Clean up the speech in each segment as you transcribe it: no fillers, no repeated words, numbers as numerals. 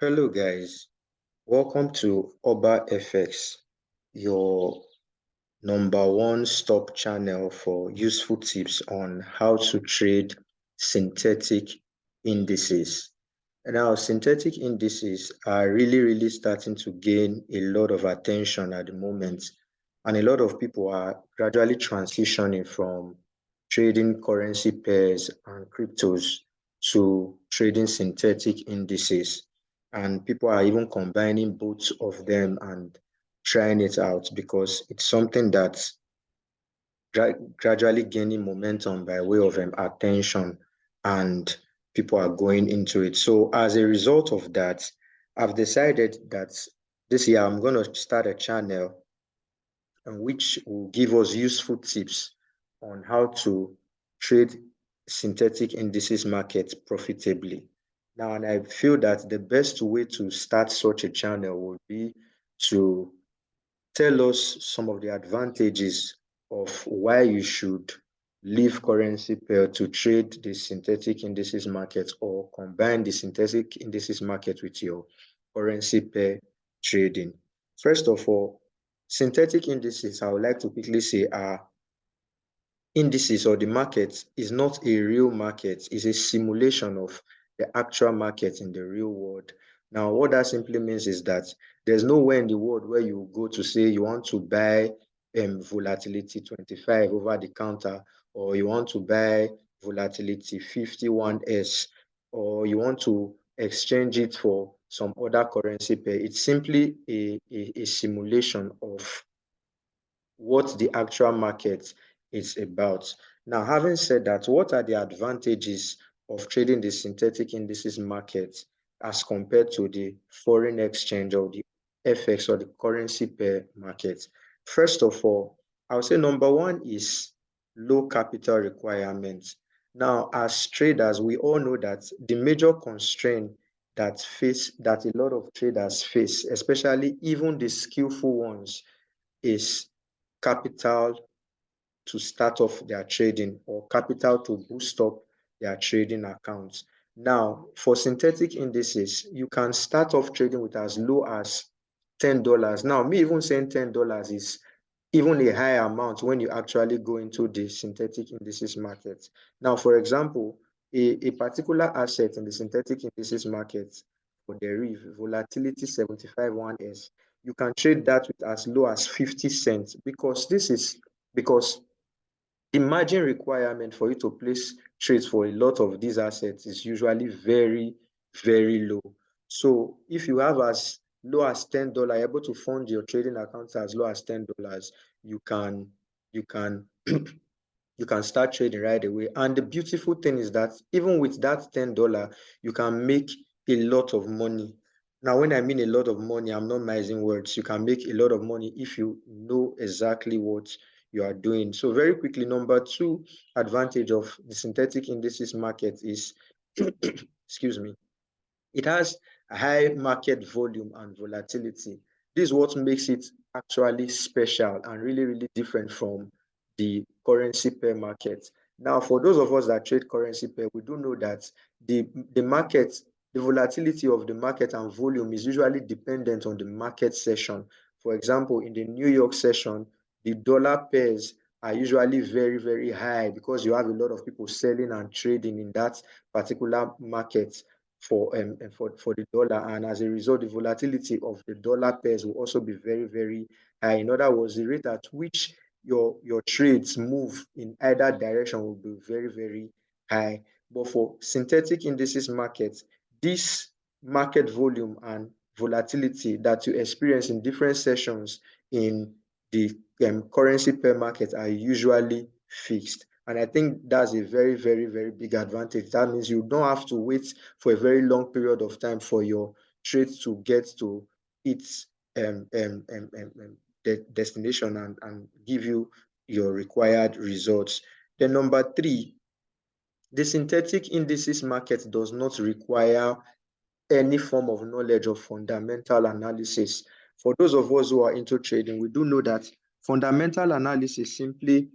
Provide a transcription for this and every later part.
Hello guys, welcome to Oba FX, your number one stop channel for useful tips on how to trade synthetic indices. And now synthetic indices are really starting to gain a lot of attention at the moment, and a lot of people are gradually transitioning from trading currency pairs and cryptos to trading synthetic indices. And people are even combining both of them and trying it out because it's something that's gradually gaining momentum by way of attention, and people are going into it. So as a result of that, I've decided that this year I'm going to start a channel which will give us useful tips on how to trade synthetic indices market profitably. Now, and I feel that the best way to start such a channel would be to tell us some of the advantages of why you should leave currency pair to trade the synthetic indices market or combine the synthetic indices market with your currency pair trading. First of all, synthetic indices, I would like to quickly say, are indices, or the market is not a real market, it's a simulation of the actual market in the real world. Now, what that simply means is that there's nowhere in the world where you go to say you want to buy volatility 25 over the counter, or you want to buy volatility 51s, or you want to exchange it for some other currency pair. It's simply a simulation of what the actual market is about. Now, having said that, what are the advantages of trading the synthetic indices market as compared to the foreign exchange or the FX or the currency pair market? First of all, I would say number one is low capital requirements. Now, as traders, we all know that the major constraint that a lot of traders face, especially even the skillful ones, is capital to start off their trading, or capital to boost up their trading accounts. Now, for synthetic indices, you can start off trading with as low as $10. Now, me even saying $10 is even a high amount when you actually go into the synthetic indices market. Now, for example, a particular asset in the synthetic indices market for the RIV, volatility 75-1s, you can trade that with as low as 50 cents, because the margin requirement for you to place trades for a lot of these assets is usually very low. So if you have as low as $10, able to fund your trading accounts as low as $10, you can you can you can start trading right away. And the beautiful thing is that even with that $10, you can make a lot of money. Now, when I mean a lot of money, I'm not mincing words. You can make a lot of money if you know exactly what you are doing. So very quickly, number two advantage of the synthetic indices market is, excuse me, it has a high market volume and volatility. This is what makes it actually special and really different from the currency pair market. Now, for those of us that trade currency pair, we do know that the market, the volatility of the market and volume is usually dependent on the market session. For example, in the New York session, the dollar pairs are usually very high because you have a lot of people selling and trading in that particular market for the dollar, and as a result, the volatility of the dollar pairs will also be very high. In other words, the rate at which your trades move in either direction will be very high. But for synthetic indices markets, this market volume and volatility that you experience in different sessions in the currency pair market are usually fixed. And I think that's a very big advantage. That means you don't have to wait for a very long period of time for your trade to get to its destination and give you your required results. Then number three, the synthetic indices market does not require any form of knowledge of fundamental analysis. For those of us who are into trading, we do know that fundamental analysis simply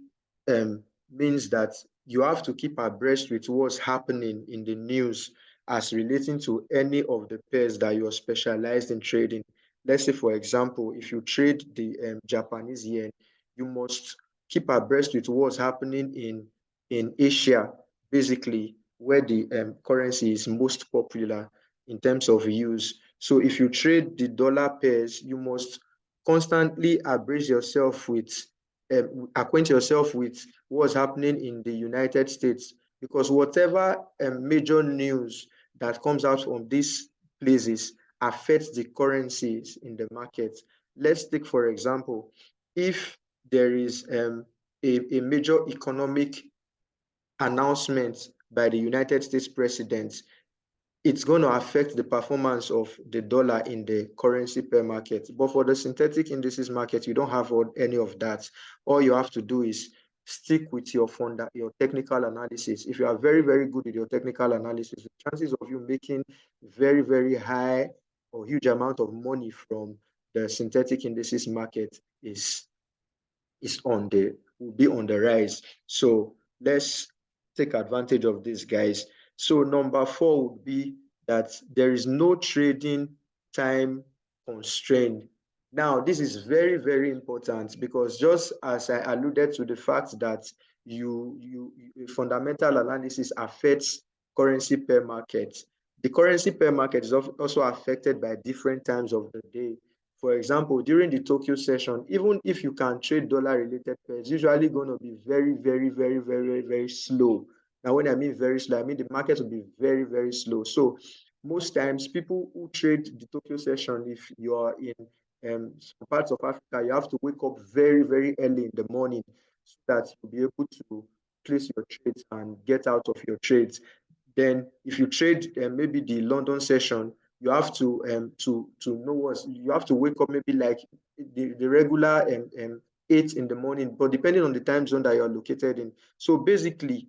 means that you have to keep abreast with what's happening in the news as relating to any of the pairs that you are specialized in trading. Let's say, for example, if you trade the Japanese yen, you must keep abreast with what's happening in Asia, basically, where the currency is most popular in terms of use. So if you trade the dollar pairs, you must constantly acquaint yourself with what's happening in the United States, because whatever major news that comes out from these places affects the currencies in the market. Let's take, for example, if there is a major economic announcement by the United States president, it's going to affect the performance of the dollar in the currency pair market. But for the synthetic indices market, you don't have any of that. All you have to do is stick with your technical analysis. If you are very, very good with your technical analysis, the chances of you making very, very high or huge amount of money from the synthetic indices market will be on the rise. So let's take advantage of this, guys. So number 4 would be that there is no trading time constraint. Now, this is very, very important, because just as I alluded to the fact that fundamental analysis affects currency pair market, the currency pair market is also affected by different times of the day. For example, during the Tokyo session, even if you can trade dollar-related pairs, it's usually going to be very, very, very, very, very slow. Now, when I mean very slow, I mean the market will be very, very slow. So most times, people who trade the Tokyo session, if you are in some parts of Africa, you have to wake up very, very early in the morning so that you'll be able to place your trades and get out of your trades. Then, if you trade maybe the London session, you have to know what you have to wake up maybe like the regular 8 in the morning, but depending on the time zone that you're located in. So basically,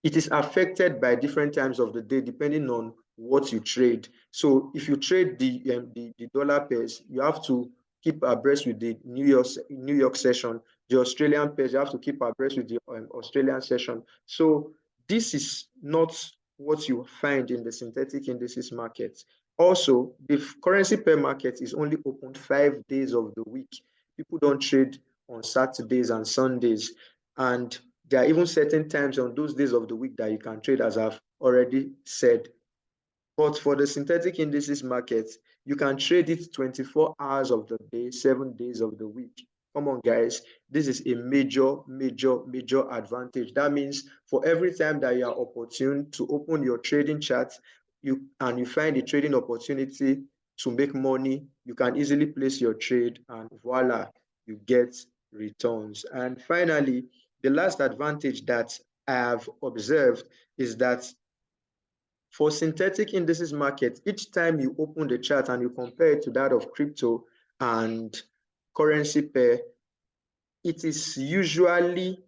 it is affected by different times of the day depending on what you trade. So if you trade the dollar pairs, you have to keep abreast with the New York session. The Australian pairs, you have to keep abreast with the Australian session. So this is not what you find in the synthetic indices market. Also, the currency pair market is only open 5 days of the week. People don't trade on Saturdays and Sundays, and there are even certain times on those days of the week that you can trade, as I've already said. But for the synthetic indices market, you can trade it 24 hours of the day, 7 days of the week. Come on, guys. This is a major, major, major advantage. That means for every time that you are opportune to open your trading chart, you find a trading opportunity to make money, you can easily place your trade, and voila, you get returns. And finally, the last advantage that I have observed is that for synthetic indices market, each time you open the chart and you compare it to that of crypto and currency pair, it is usually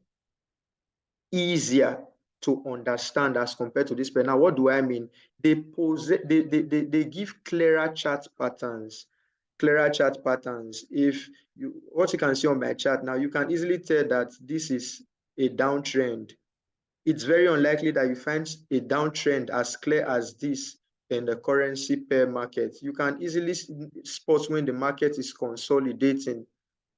easier to understand as compared to this pair. Now, what do I mean? They give clearer chart patterns. If what you can see on my chart now, you can easily tell that this is a downtrend. It's very unlikely that you find a downtrend as clear as this in the currency pair market. You can easily spot when the market is consolidating.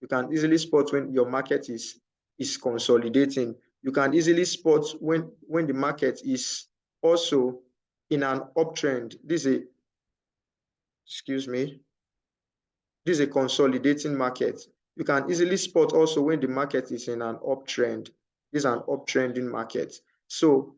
You can easily spot when your market is consolidating. You can easily spot when the market is also in an uptrend. Excuse me, this is a consolidating market. You can easily spot also when the market is in an uptrend. This is an uptrending market. So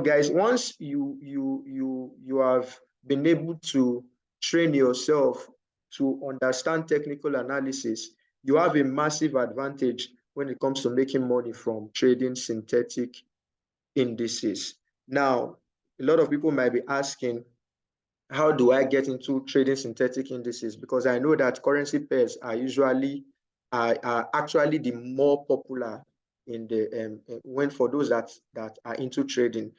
guys, once you have been able to train yourself to understand technical analysis, you have a massive advantage when it comes to making money from trading synthetic indices. Now, a lot of people might be asking, how do I get into trading synthetic indices? Because I know that currency pairs are actually the more popular in the when for those that are into trading.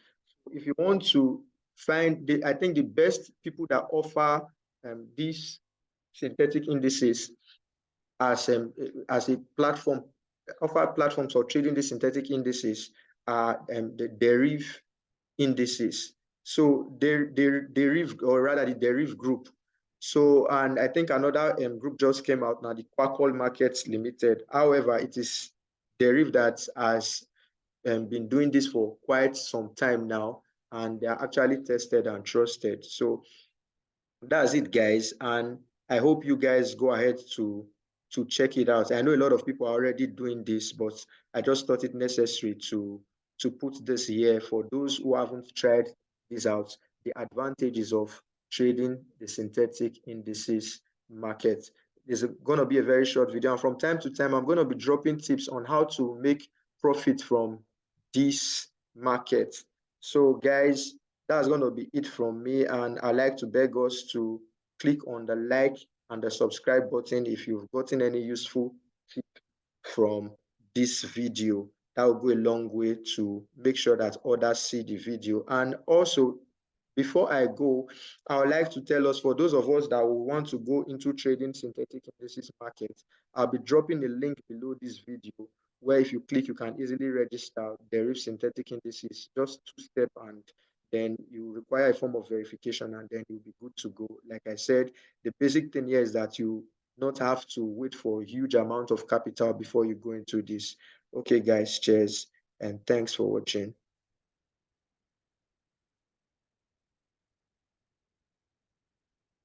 If you want to find I think the best people that offer these synthetic indices as a platform, offer platforms for trading these synthetic indices are the derivative indices. So deriv, or rather the deriv group. So, and I think another group just came out now, the Quackle Markets Limited. However, it is deriv that has been doing this for quite some time now, and they are actually tested and trusted. So that's it, guys, and I hope you guys go ahead to check it out. I know a lot of people are already doing this, but I just thought it necessary to put this here for those who haven't tried this out, the advantages of trading the synthetic indices market. It's going to be a very short video, and from time to time I'm going to be dropping tips on how to make profit from this market. So guys, that's going to be it from me, and I like to beg us to click on the like and the subscribe button if you've gotten any useful tip from this video. That will go a long way to make sure that others see the video. And also, before I go, I would like to tell us, for those of us that will want to go into trading synthetic indices market, I'll be dropping a link below this video where if you click, you can easily register deriv synthetic indices, just two-step, and then you require a form of verification, and then you'll be good to go. Like I said, the basic thing here is that you not have to wait for a huge amount of capital before you go into this. Okay, guys, cheers, and thanks for watching.